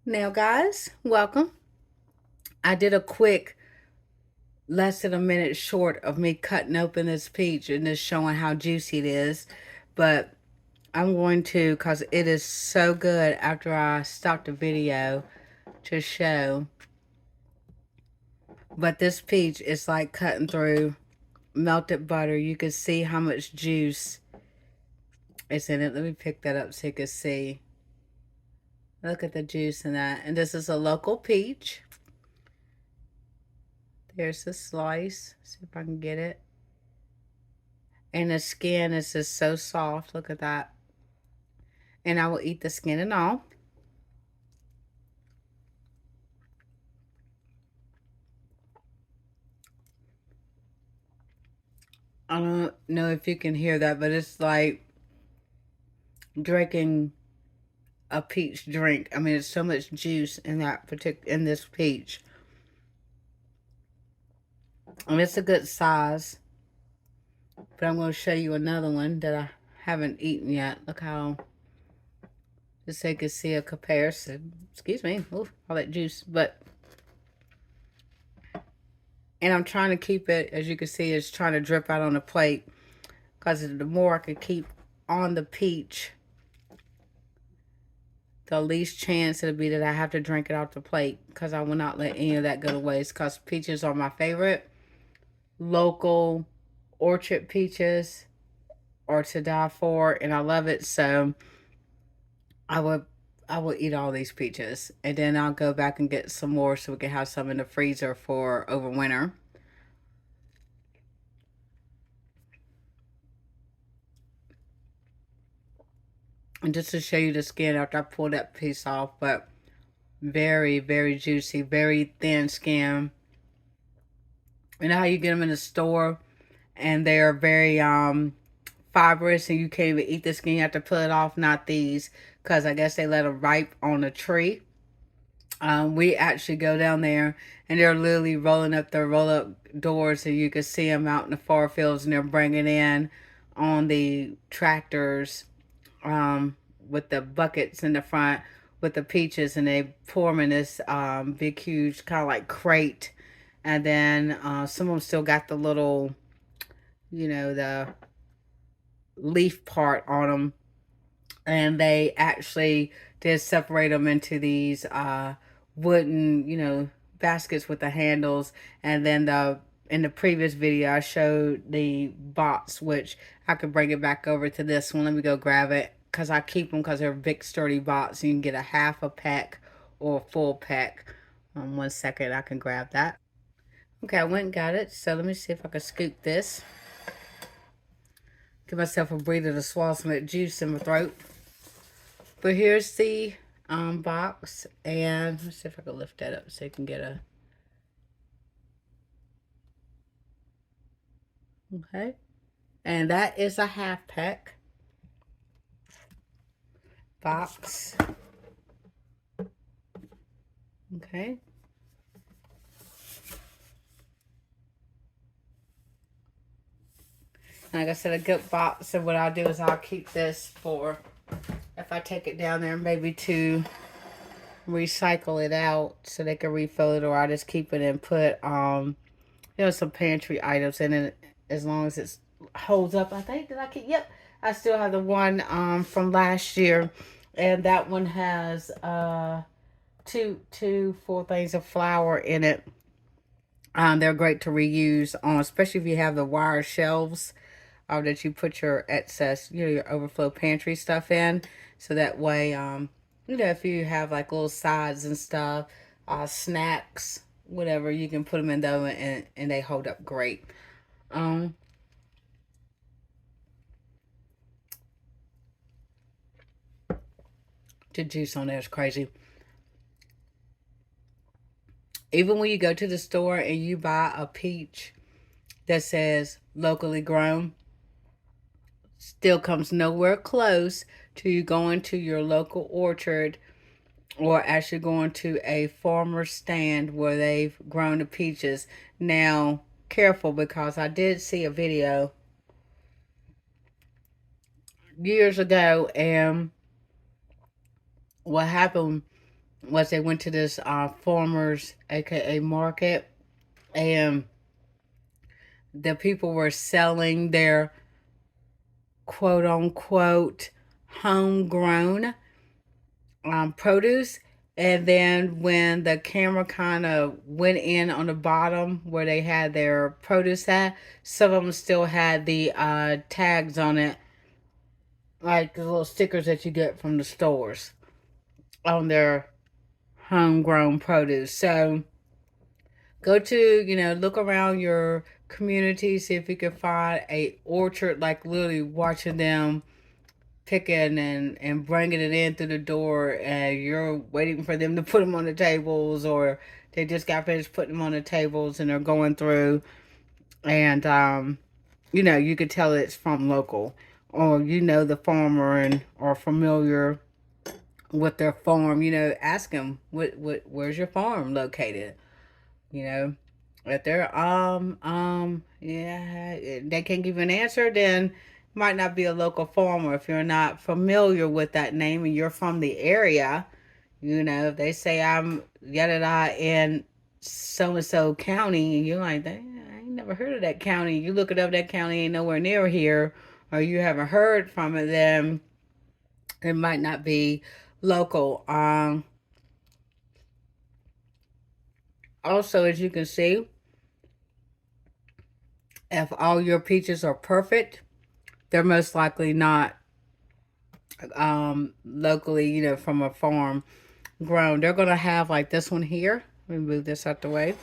Now, guys, welcome. I did a quick, less than a minute short of me cutting open this peach and just showing how juicy it is. But I'm going to, because it is so good after I stopped the video to show. But this peach is like cutting through melted butter. You can see how much juice is in it. Let me pick that up so you can see. Look at the juice in that. And this is a local peach. There's the slice. See if I can get it. And the skin is just so soft. Look at that. And I will eat the skin and all. I don't know if you can hear that, but it's like drinking a peach drink. I mean, there's so much juice in in this peach. And it's a good size. But I'm going to show you another one that I haven't eaten yet. Look how, just so you can see a comparison. Excuse me. Ooh, all that juice. And I'm trying to keep it, as you can see, it's trying to drip out on the plate. Because the more I could keep on the peach, the least chance it'll be that I have to drink it off the plate. Because I will not let any of that go to waste. Because peaches are my favorite. Local orchard peaches are to die for. And I love it. So I would I will eat all these peaches. And then I'll go back and get some more so we can have some in the freezer for over winter. And just to show you the skin after I pull that piece off. But very, very juicy. Very thin skin. You know how you get them in the store and they're very fibrous and you can't even eat the skin. You have to pull it off. Not these, because I guess they let them ripe on a tree. We actually go down there and they're literally rolling up their roll up doors and you can see them out in the far fields and they're bringing in on the tractors with the buckets in the front with the peaches, and they pour them in this big huge kind of like crate. And then some of them still got the little, the leaf part on them. And they actually did separate them into these wooden, baskets with the handles. And then in the previous video, I showed the box, which I could bring it back over to this one. Let me go grab it because I keep them because they're big, sturdy box. You can get a half a pack or a full pack. 1 second, I can grab that. Okay, I went and got it. So let me see if I can scoop this. Give myself a breather to swallow some of that juice in my throat. But here's the box, and let's see if I can lift that up so you can get a. Okay, and that is a half pack box. Okay. Like I said, a good box. So what I'll do is I'll keep this for if I take it down there, maybe to recycle it out so they can refill it, or I'll just keep it and put some pantry items in it as long as it holds up. I think that I can. Yep, I still have the one from last year, and that one has two full things of flour in it. They're great to reuse on, especially if you have the wire shelves that you put your excess, your overflow pantry stuff in. So that way, if you have like little sides and stuff, snacks, whatever, you can put them in the oven and they hold up great. Um, the juice on there is crazy. Even when you go to the store and you buy a peach that says locally grown, still comes nowhere close to you going to your local orchard or actually going to a farmer's stand where they've grown the peaches. Now, careful, because I did see a video years ago, and what happened was they went to this farmer's, aka market, and the people were selling their quote unquote homegrown produce. And then when the camera kind of went in on the bottom where they had their produce at, some of them still had the tags on it, like the little stickers that you get from the stores on their homegrown produce. So go to, look around your community, see if you can find a orchard, like literally watching them picking and bringing it in through the door, and you're waiting for them to put them on the tables, or they just got finished putting them on the tables and they're going through, and you could tell it's from local, or the farmer and are familiar with their farm. Ask them where's your farm located. you know if they're yeah, they can't give you an answer, then might not be a local farmer. If you're not familiar with that name and you're from the area, if they say I'm yada da in so and so county, and you're like, "Dang, I ain't never heard of that county." You look it up, that county ain't nowhere near here, or you haven't heard from it, then it might not be local. Also, as you can see, if all your peaches are perfect, they're most likely not locally, from a farm grown. They're gonna have like this one here. Let me move this out the way.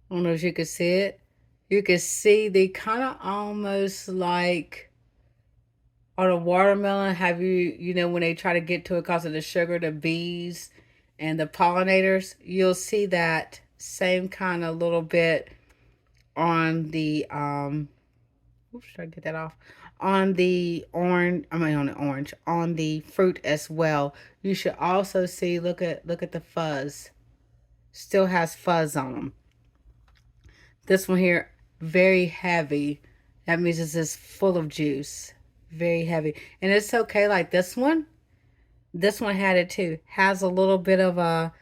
I don't know if you can see it. You can see they kind of almost like on a watermelon. Have when they try to get to it because of the sugar, the bees and the pollinators, you'll see that same kind of little bit on the oops, should I get that off? On the orange, on the orange, on the fruit as well. You should also see, look at the fuzz. Still has fuzz on them. This one here, very heavy. That means it's just full of juice. Very heavy. And it's okay, like this one. This one had it too. Has a little bit of a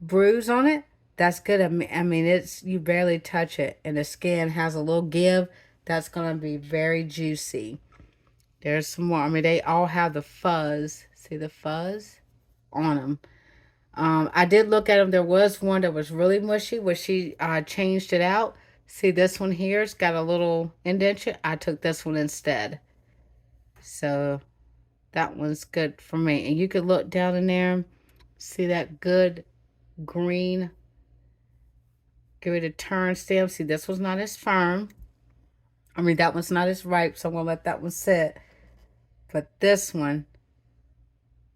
bruise on it. That's good. I mean, it's, you barely touch it, and the skin has a little give. That's gonna be very juicy. There's some more. I mean, they all have the fuzz. See the fuzz on them. I did look at them. There was one that was really mushy, but she changed it out. See this one here? It's got a little indentation. I took this one instead. So that one's good for me. And you can look down in there. See that good green? Give it a turn stem. See, this one's not as firm. I mean, that one's not as ripe, so I'm going to let that one sit. But this one,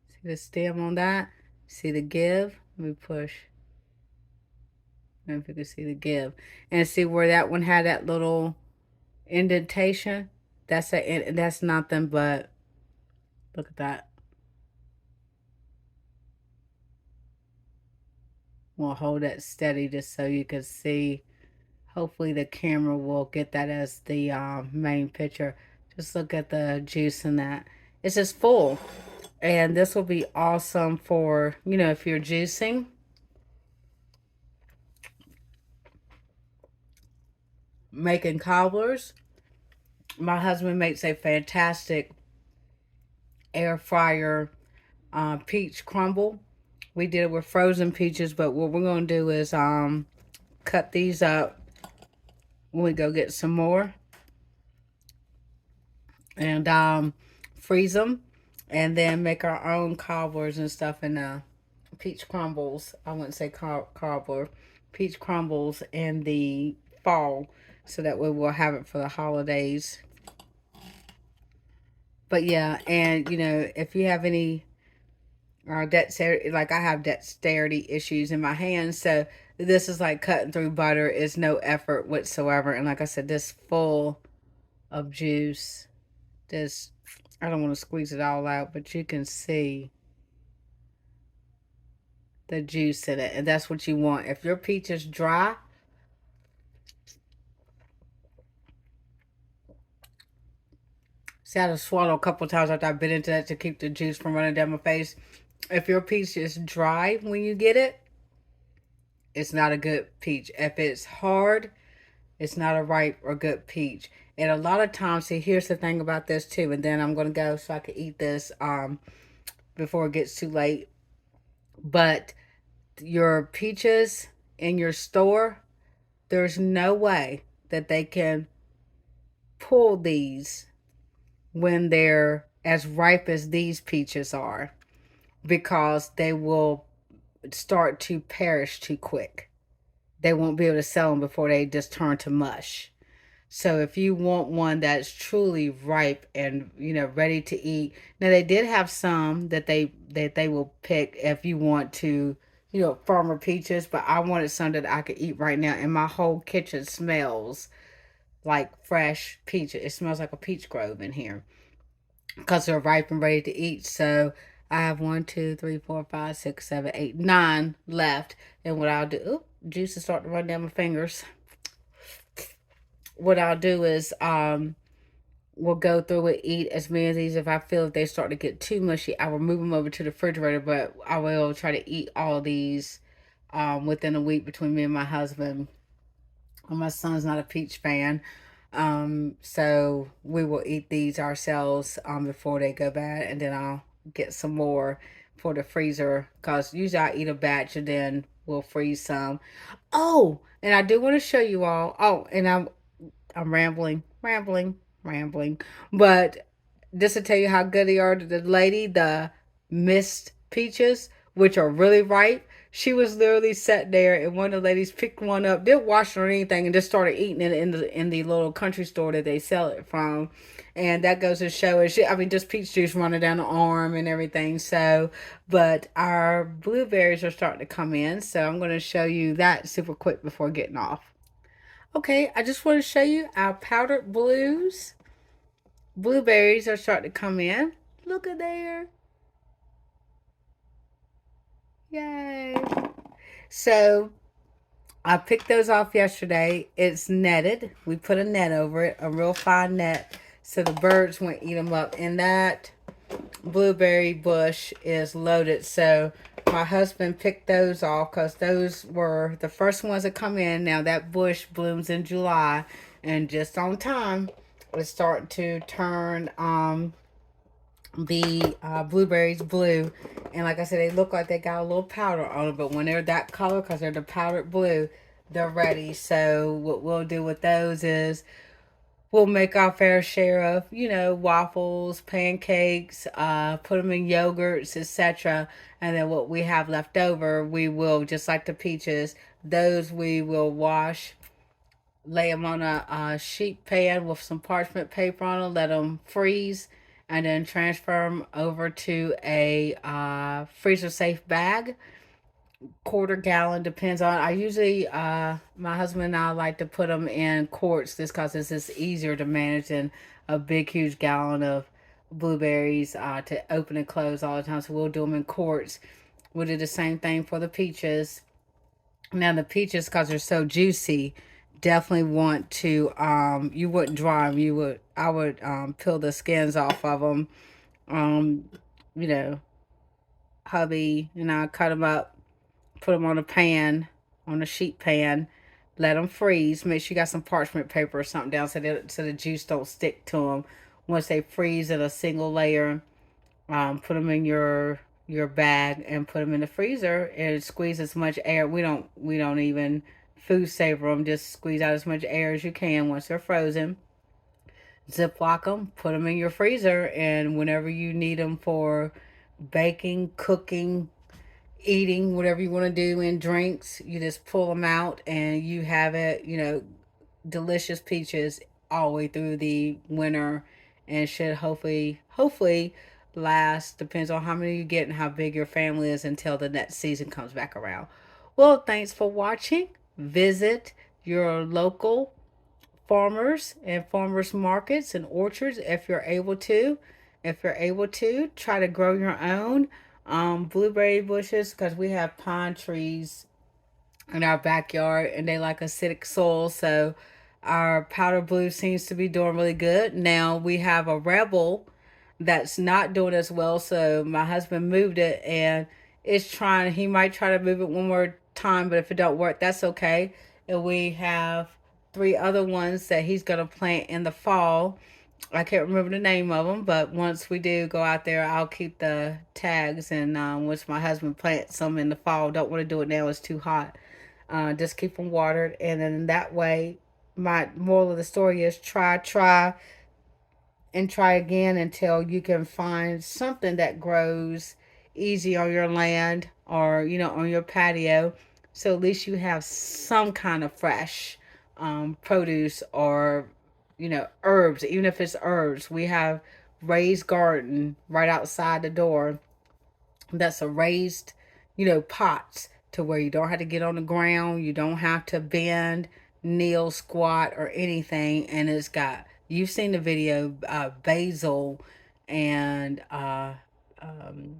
see the stem on that? See the give? Let me push. If you can see the give. And see where that one had that little indentation? That's nothing but, look at that. We'll hold that steady just so you can see. Hopefully the camera will get that as the main picture. Just look at the juice in that. It's just full. And this will be awesome for, if you're juicing. Making cobblers. My husband makes a fantastic air fryer peach crumble. We did it with frozen peaches, but what we're going to do is cut these up when we go get some more, and freeze them, and then make our own cobblers and stuff, and peach crumbles. I wouldn't say cobbler. Peach crumbles in the fall, so that way we'll have it for the holidays. But yeah, and if you have any dexterity, like I have dexterity issues in my hands, so this is like cutting through butter. Is no effort whatsoever, and like I said, this full of juice. This, I don't want to squeeze it all out, but you can see the juice in it, and that's what you want. If your peach is dry, see, I had to swallow a couple times after I bit into that to keep the juice from running down my face. If your peach is dry when you get it, it's not a good peach. If it's hard, it's not a ripe or good peach. And a lot of times, see, here's the thing about this too, and then I'm gonna go so I can eat this before it gets too late. But your peaches in your store, there's no way that they can pull these when they're as ripe as these peaches are, because they will start to perish too quick. They won't be able to sell them before they just turn to mush. So if you want one that's truly ripe and ready to eat, now they did have some that they will pick if you want to, farmer peaches. But I wanted some that I could eat right now, and my whole kitchen smells like fresh peaches. It smells like a peach grove in here because they're ripe and ready to eat. So I have one, two, three, four, five, six, seven, eight, nine left. And what I'll do, juice is starting to run down my fingers. What I'll do is we'll go through and eat as many of these. If I feel if they start to get too mushy, I will move them over to the refrigerator. But I will try to eat all of these within a week between me and my husband. My son's not a peach fan. So we will eat these ourselves before they go bad, and then I'll get some more for the freezer because usually I eat a batch and then we'll freeze some. Oh, and I do want to show you all. Oh, and I'm rambling, but just to tell you how good they are, the lady, the mist peaches, which are really ripe. She was literally sat there, and one of the ladies picked one up, didn't wash it or anything, and just started eating it in the little country store that they sell it from. And that goes to show it. I mean, just peach juice running down the arm and everything. So, but our blueberries are starting to come in, so I'm going to show you that super quick before getting off. Okay, I just want to show you our powdered blues. Blueberries are starting to come in. Look at there. Yay. So I picked those off yesterday. It's netted. We put a net over it, a real fine net, so the birds won't eat them up. And that blueberry bush is loaded. So my husband picked those off because those were the first ones that come in. Now that bush blooms in July, and just on time, it's starting to turn the blueberries blue. And like I said, they look like they got a little powder on them, but when they're that color, because they're the powdered blue, they're ready. So what we'll do with those is we'll make our fair share of, waffles, pancakes, put them in yogurts, etc. And then what we have left over, we will, just like the peaches, those we will wash, lay them on a sheet pan with some parchment paper on them, let them freeze, and then transfer them over to a freezer safe bag. Quarter gallon, depends on. I usually, my husband and I like to put them in quarts just because it's just easier to manage than a big, huge gallon of blueberries to open and close all the time. So we'll do them in quarts. We'll do the same thing for the peaches. Now the peaches, because they're so juicy, definitely want to. You wouldn't dry them. I would peel the skins off of them. Um, you know, hubby and I cut them up, put them on a pan, on a sheet pan, let them freeze. Make sure you got some parchment paper or something down so the juice don't stick to them. Once they freeze in a single layer, put them in your bag and put them in the freezer and squeeze as much air. We don't even food saver them. Just squeeze out as much air as you can once they're frozen. Ziploc them, put them in your freezer, and whenever you need them for baking, cooking, eating, whatever you want to do in drinks, you just pull them out and you have it, delicious peaches all the way through the winter, and should hopefully last, depends on how many you get and how big your family is, until the next season comes back around. Well, thanks for watching. Visit your local farmers and farmers markets and orchards if you're able to. If you're able to, try to grow your own blueberry bushes, because we have pine trees in our backyard and they like acidic soil. So our powder blue seems to be doing really good. Now we have a rebel that's not doing as well. So my husband moved it, and it's trying. He might try to move it one more time, but if it don't work, that's okay. And we have three other ones that he's gonna plant in the fall. I can't remember the name of them, but once we do go out there, I'll keep the tags. And once my husband plants some in the fall, don't want to do it now; it's too hot. Just keep them watered, and then that way, my moral of the story is try, and try again until you can find something that grows easy on your land, or on your patio, so at least you have some kind of fresh produce, or herbs. Even if it's herbs, we have raised garden right outside the door. That's a raised pots, to where you don't have to get on the ground, you don't have to bend, kneel, squat, or anything. And it's got, you've seen the video, basil, and um,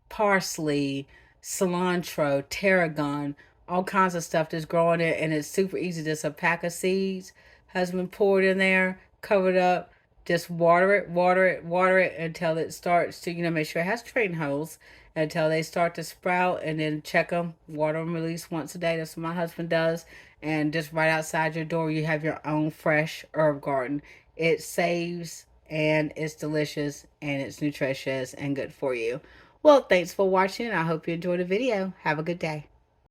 parsley, cilantro, tarragon, all kinds of stuff that's growing there, and it's super easy. Just a pack of seeds, husband poured in there, covered up, just water it, water it, water it until it starts to, make sure it has drain holes, until they start to sprout, and then check them, water them at least once a day. That's what my husband does. And just right outside your door, you have your own fresh herb garden. It saves, and it's delicious, and it's nutritious and good for you. Well, thanks for watching. I hope you enjoyed the video. Have a good day.